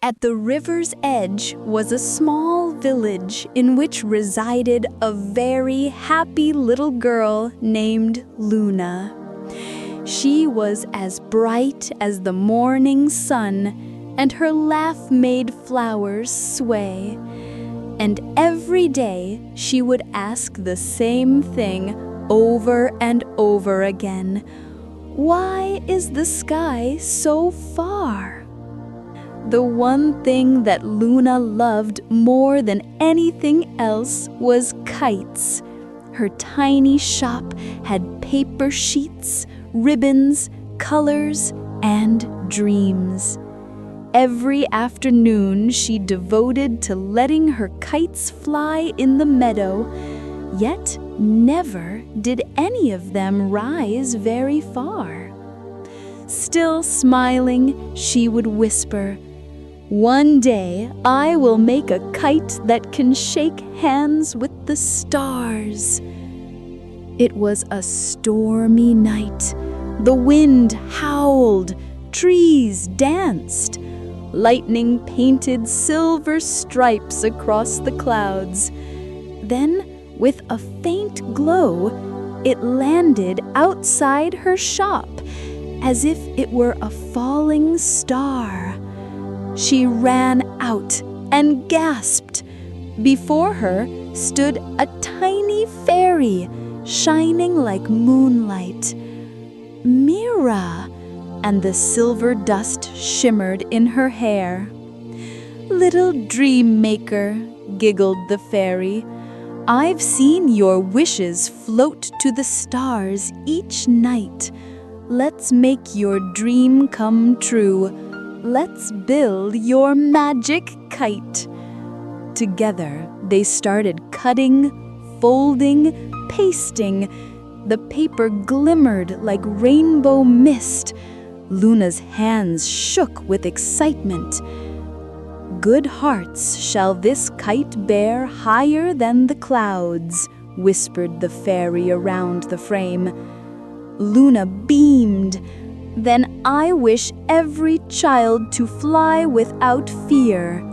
At the river's edge was a small village in which resided a very happy little girl named Luna. She was as bright as the morning sun, and her laugh made flowers sway. And every day she would ask the same thing over and over again. Why is the sky so far? The one thing that Luna loved more than anything else was kites. Her tiny shop had paper sheets, ribbons, colors, and dreams. Every afternoon she devoted to letting her kites fly in the meadow, yet never did any of them rise very far. Still smiling, she would whisper, "One day I will make a kite that can shake hands with the stars." It was a stormy night. The wind howled, trees danced. Lightning painted silver stripes across the clouds. Then, with a faint glow, it landed outside her shop, as if it were a falling star. She ran out and gasped. Before her stood a tiny fairy, shining like moonlight. Meera, and the silver dust shimmered in her hair. "Little dream maker," giggled the fairy, "I've seen your wishes float to the stars each night. Let's make your dream come true. Let's build your magic kite." Together, they started cutting, folding, pasting. The paper glimmered like rainbow mist. Luna's hands shook with excitement. "Good hearts shall this kite bear higher than the clouds," whispered the fairy around the frame. Luna beamed. "Then I wish every child to fly without fear."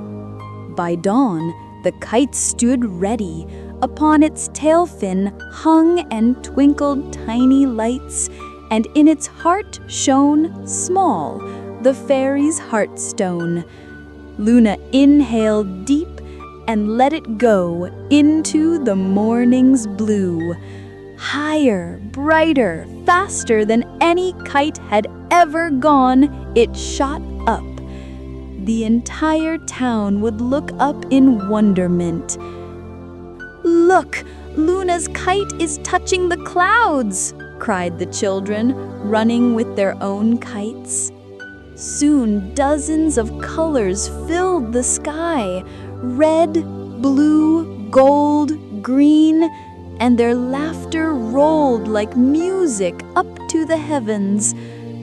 By dawn, the kite stood ready. Upon its tail fin hung and twinkled tiny lights, and in its heart shone, small, the fairy's heartstone. Luna inhaled deep and let it go into the morning's blue. Higher, brighter, faster than any kite had ever gone, it shot up. The entire town would look up in wonderment. "Look, Luna's kite is touching the clouds!" cried the children, running with their own kites. Soon dozens of colors filled the sky, red, blue, gold, green, and their laughter rolled like music up to the heavens.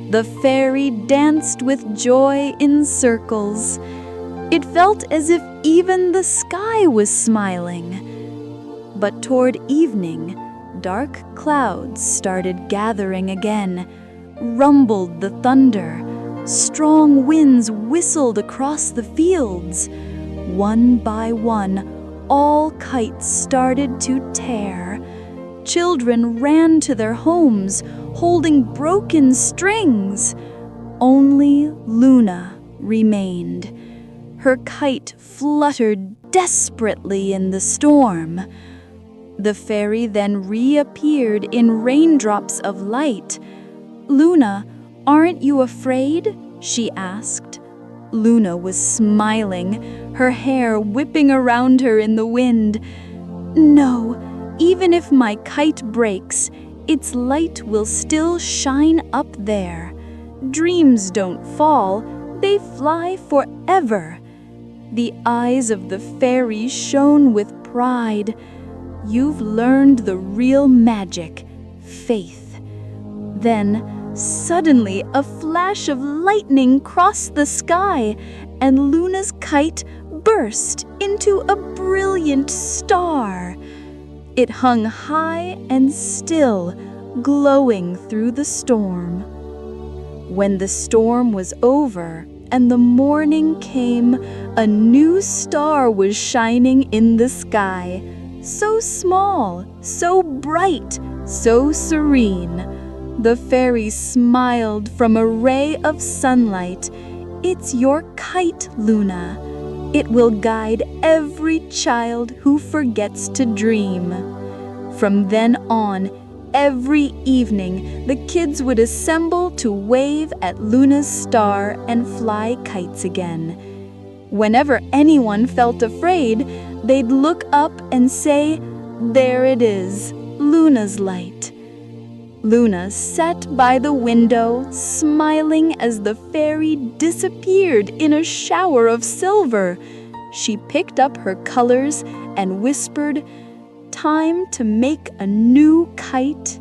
The fairy danced with joy in circles. It felt as if even the sky was smiling. But toward evening, dark clouds started gathering again. Rumbled the thunder. Strong winds whistled across the fields. One by one, all kites started to tear. Children ran to their homes, holding broken strings. Only Luna remained. Her kite fluttered desperately in the storm. The fairy then reappeared in raindrops of light. "Luna, aren't you afraid?" she asked. Luna was smiling, her hair whipping around her in the wind. "No, even if my kite breaks, its light will still shine up there. Dreams don't fall, they fly forever." The eyes of the fairy shone with pride. "You've learned the real magic, faith." Then, suddenly, a flash of lightning crossed the sky, and Luna's kite burst into a brilliant star. It hung high and still, glowing through the storm. When the storm was over and the morning came, a new star was shining in the sky. So small, so bright, so serene. The fairy smiled from a ray of sunlight. "It's your kite, Luna. It will guide every child who forgets to dream." From then on, every evening, the kids would assemble to wave at Luna's star and fly kites again. Whenever anyone felt afraid, they'd look up and say, "There it is, Luna's light." Luna sat by the window, smiling as the fairy disappeared in a shower of silver. She picked up her colors and whispered, "Time to make a new kite